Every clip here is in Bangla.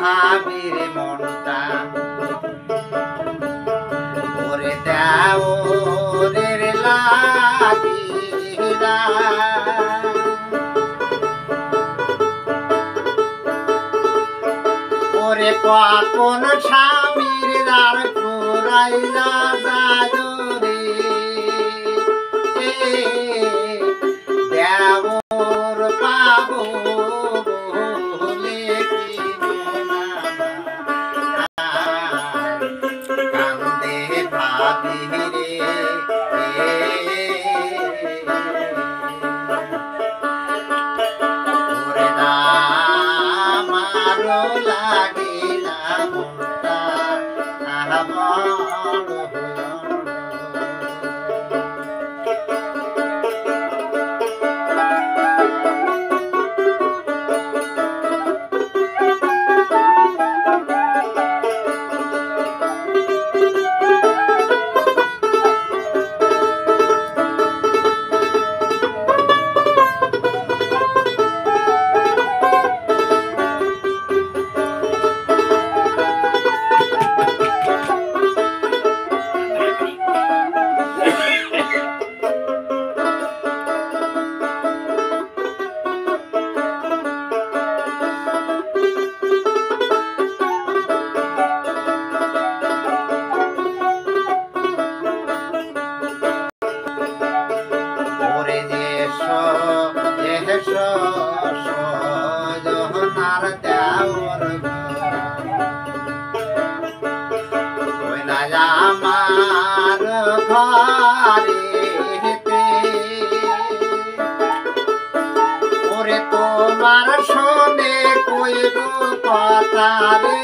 ভাবির মনটা ওরে দেওরের লাগিলা ওরে কখন স্বামীর দ্বার ঘুরাইয়া যায় রে দেওর পাবো বলে কি কান্দে ভাবি রে ওরে আমারও লাগিলা মনটা সজনার দেওর আমার ঘরেতে ওরে তোমার শোনে কইব কথা রে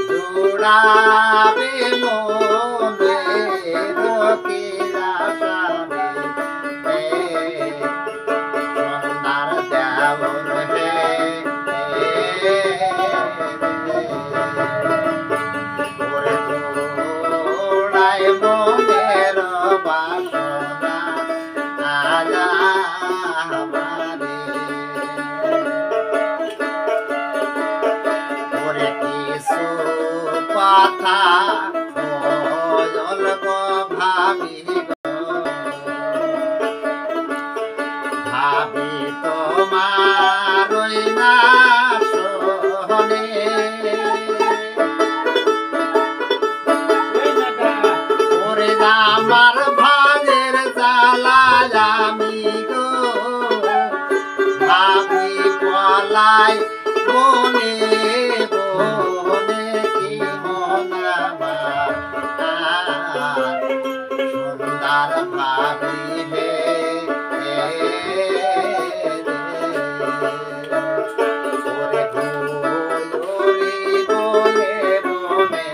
জোড়াবে মনে রকিরা মনের বাসনা আজা আমারে ওরে কিছু কথা বলব ভাবি ভাবি তোমার না শোনে আমার ভাজের চালায় আমি গো ভাবি পলাই বনে বনে কি মনাবার সুন্দর ভাবি হে ওরে ঘুরি বনে বনে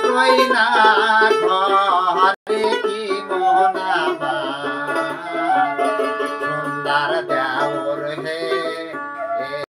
রইনা ঘরে কি মনাবা সুন্দর দেওর হে